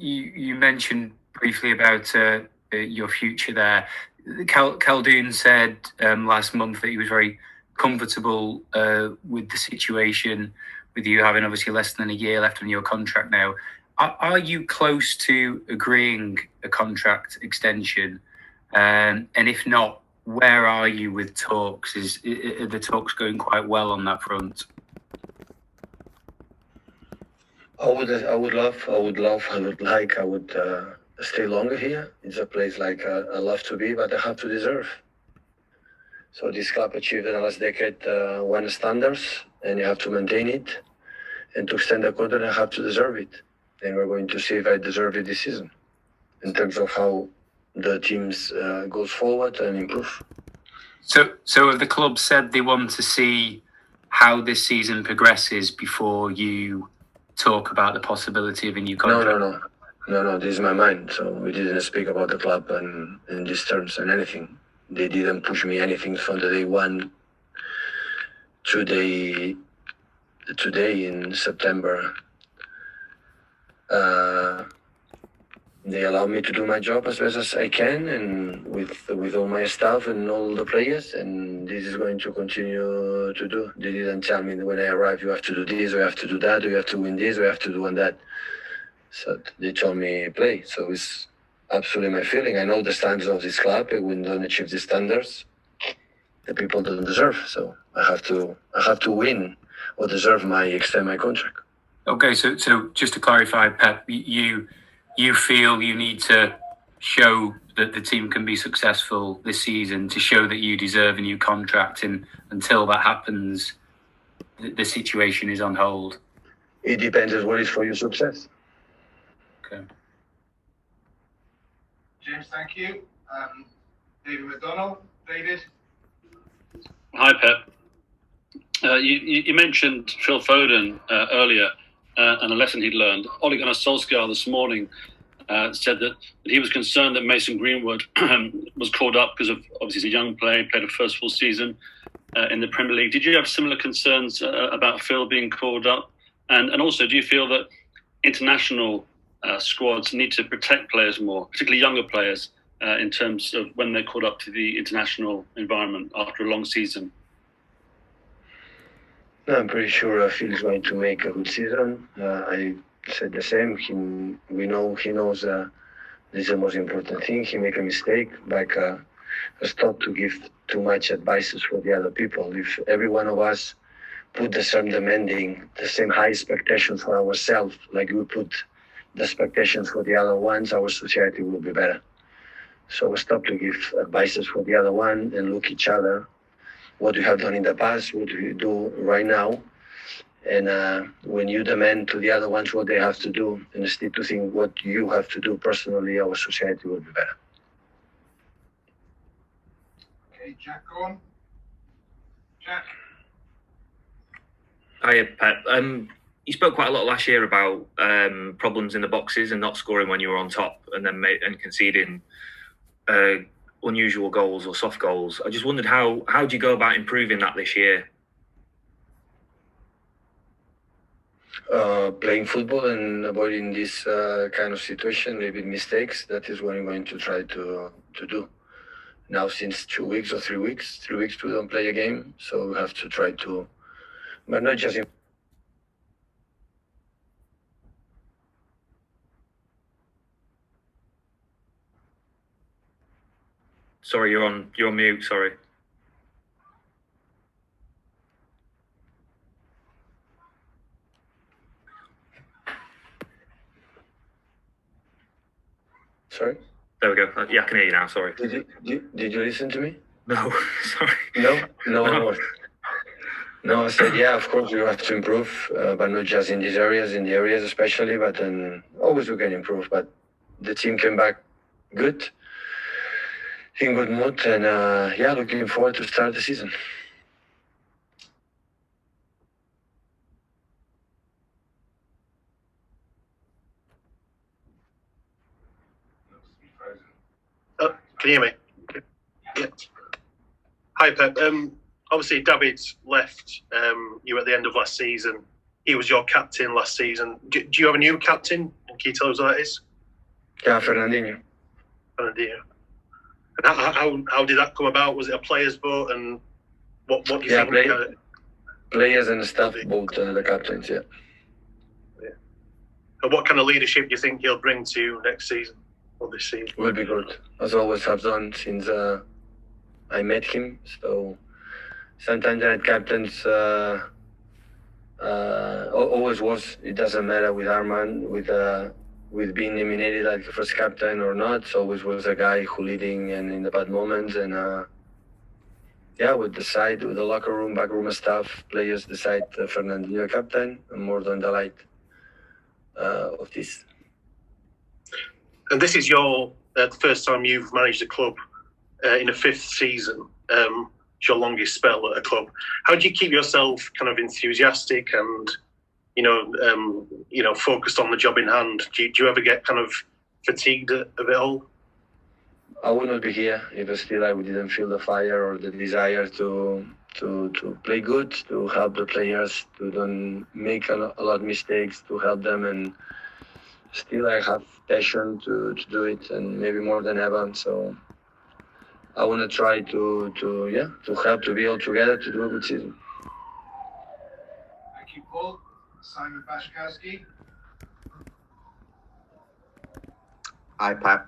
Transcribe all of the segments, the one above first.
You mentioned briefly about your future there. Khaldoon said last month that he was very comfortable with the situation, with you having obviously less than a year left on your contract now. Are you close to agreeing a contract extension? And if not, where are you with talks? Are the talks going quite well on that front? I would stay longer here. It's a place like I love to be, but I have to deserve. So this club achieved in the last decade one standards, and you have to maintain it. And to extend the contract, I have to deserve it. And we're going to see if I deserve it this season, in terms of how the teams goes forward and improve. So have the club said they want to see how this season progresses before you talk about the possibility of a new contract? No, this is my mind. So we didn't speak about the club and in these terms and anything. They didn't push me anything from the day one to today in September. They allow me to do my job as best as I can, and with all my staff and all the players, and this is going to continue to do. They didn't tell me that when I arrive, you have to do this, or you have to do that, or you have to win this, or you have to do and that. So they told me play. So it's absolutely my feeling. I know the standards of this club, and when we don't achieve the standards, the people don't deserve. So I have to win or deserve extend my contract. Okay, so just to clarify, Pep, you feel you need to show that the team can be successful this season to show that you deserve a new contract, and until that happens, the situation is on hold. It depends on what is for you success. Okay. James, thank you. David McDonald. David. Hi, Pep. You mentioned Phil Foden earlier and a lesson he'd learned. Ole Gunnar Solskjaer this morning said that he was concerned that Mason Greenwood was called up because of, obviously, he's a young player, played a first full season in the Premier League. Did you have similar concerns about Phil being called up? And also, do you feel that international squads need to protect players more, particularly younger players, in terms of when they're called up to the international environment after a long season? I'm pretty sure Phil is going to make a good season. I said the same. We know he knows this is the most important thing. He make a mistake, like stop to give too much advices for the other people. If every one of us put the same demanding, the same high expectations for ourselves, like we put the expectations for the other ones, our society will be better. So stop to give advices for the other one and look each other. What you have done in the past, what you do right now, and when you demand to the other ones what they have to do, instead to think what you have to do personally, our society will be better. Okay, Jack, go on. Jack. Hi, Pep. You spoke quite a lot last year about problems in the boxes and not scoring when you were on top, and then conceding unusual goals or soft goals. I just wondered how do you go about improving that this year? Playing football and avoiding this kind of situation, maybe mistakes. That is what I'm going to try to do. Now, since 2 weeks or 3 weeks, we don't play a game, so we have to try to, but not just. Sorry, you're on mute. Sorry. Sorry? There we go. Yeah, I can hear you now. Sorry. Did you listen to me? No, sorry. No. No, I said, yeah, of course you have to improve, but not just in these areas, in the areas especially, but then always we can improve. But the team came back good, in good mood, and looking forward to start the season. Can you hear me? Yeah. Hi, Pep. Obviously, David left you at the end of last season. He was your captain last season. Do you have a new captain? And can you tell us who that is? Yeah, Fernandinho. Fernandinho. And how did that come about? Was it a players' vote? And what do you think? Players and staff, both the captains, yeah. And what kind of leadership do you think he'll bring to next season or this season? Will be good, as always have done since I met him. So sometimes that captains always was. It doesn't matter with Arman, with being nominated like the first captain or not. So always was a guy who leading and in the bad moments and with the locker room, backroom staff, players decide Fernandinho captain. I'm more than delighted of this. And this is your the first time you've managed a club in a fifth season. It's your longest spell at a club. How do you keep yourself kind of enthusiastic and focused on the job in hand? Do you ever get kind of fatigued of it all? I would not be here if still I didn't feel the fire or the desire to play good, to help the players, to don't make a lot of mistakes, to help them, and still I have passion to do it, and maybe more than ever. So I want to try to help, to be all together, to do a good season. Thank you, Paul. Simon Bashkowski. Hi, Pep.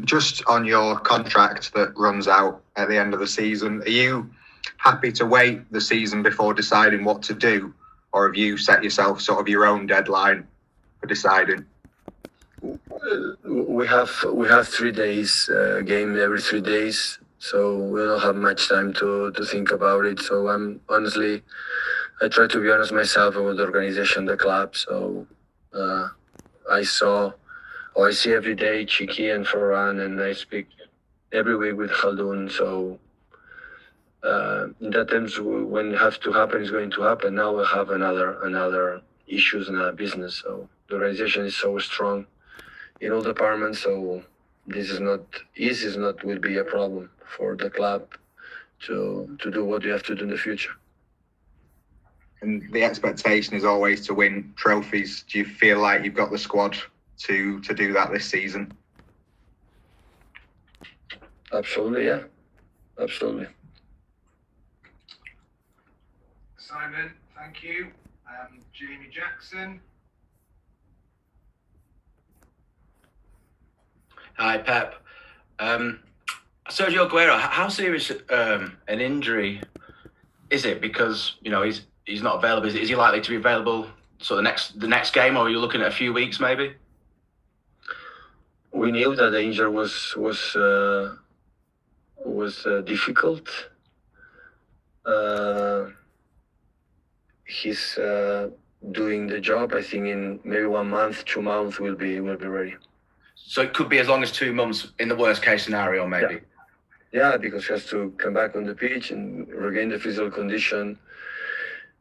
Just on your contract that runs out at the end of the season, are you happy to wait the season before deciding what to do, or have you set yourself sort of your own deadline for deciding? We have 3 days game every 3 days, so we don't have much time to think about it. So I try to be honest myself with the organization, the club. So I see every day Chiki and Ferran, and I speak every week with Khaldoun. So in that terms, when it has to happen, it's going to happen. Now we have another issues in our business. So the organization is so strong in all departments. So this will be a problem for the club to do what you have to do in the future. And the expectation is always to win trophies. Do you feel like you've got the squad to do that this season? Absolutely, yeah. Absolutely. Simon, thank you. Jamie Jackson. Hi, Pep. Sergio Aguero, how serious an injury is it? Because he's not available. Is he likely to be available sort of the next game, or are you looking at a few weeks maybe? We knew that the injury was difficult. He's doing the job. I think in maybe 1 month, 2 months will be ready. So it could be as long as 2 months in the worst case scenario, maybe. Yeah, because he has to come back on the pitch and regain the physical condition.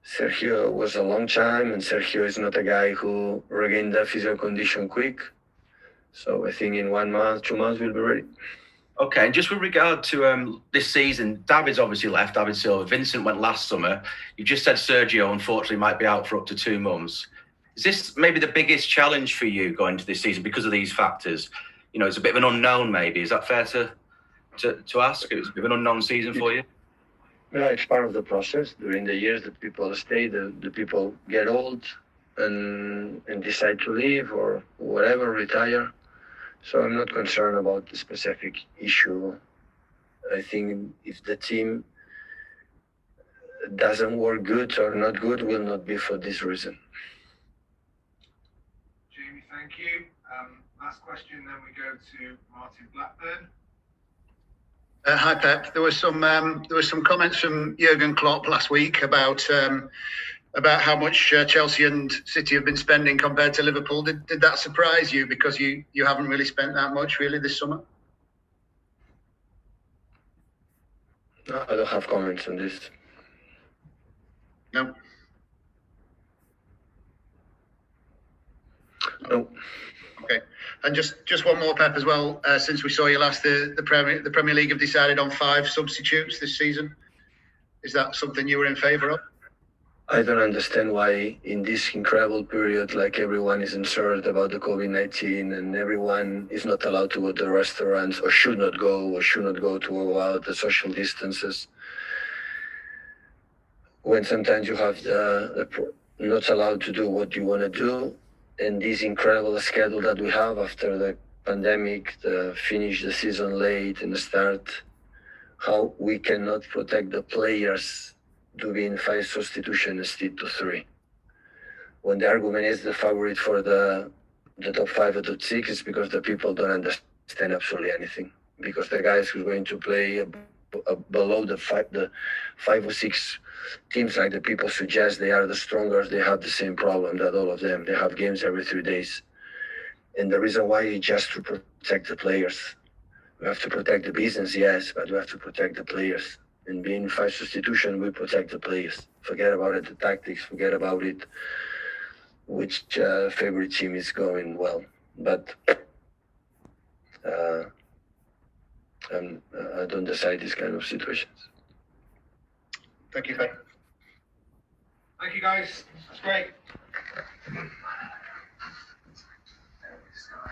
Sergio was a long time, and Sergio is not a guy who regained the physical condition quick. So I think in 1 month, 2 months, we'll be ready. Okay, and just with regard to this season, David's obviously left, David Silva. Vincent went last summer. You just said Sergio, unfortunately, might be out for up to 2 months. Is this maybe the biggest challenge for you going into this season because of these factors? It's a bit of an unknown, maybe. Is that fair to ask? It was a bit of an unknown season for you? Yeah, it's part of the process. During the years that people stay, the people get old and decide to leave or whatever, retire. So I'm not concerned about the specific issue. I think if the team doesn't work good or not good, will not be for this reason. Jamie, thank you. Last question, then we go to Martin Blackburn. Hi, Pep. There was some comments from Jurgen Klopp last week about how much Chelsea and City have been spending compared to Liverpool. Did that surprise you, because you haven't really spent that much really this summer? No, I don't have comments on this. No. No. Okay. And just one more, Pep, as well. Since we saw you last, the Premier League have decided on 5 substitutes this season. Is that something you were in favour of? I don't understand why in this incredible period, like everyone is concerned about the COVID-19 and everyone is not allowed to go to restaurants or should not go to go out, the social distances. When sometimes you have not allowed to do what you want to do, and this incredible schedule that we have after the pandemic, the finish the season late and the start, how we cannot protect the players to be in 5 substitutions instead to 3. When the argument is the favorite for the top 5 or top 6, is because the people don't understand absolutely anything. Because the guys who are going to play below the 5 or 6 teams, like the people suggest, they are the strongest. They have the same problem that all of them. They have games every 3 days, and the reason why is just to protect the players. We have to protect the business, yes, but we have to protect the players. And being 5 substitution, we protect the players. Forget about it, the tactics. Forget about it, which favorite team is going well. But I don't decide these kind of situations. Thank you, Pep. Thank you, guys. That's great.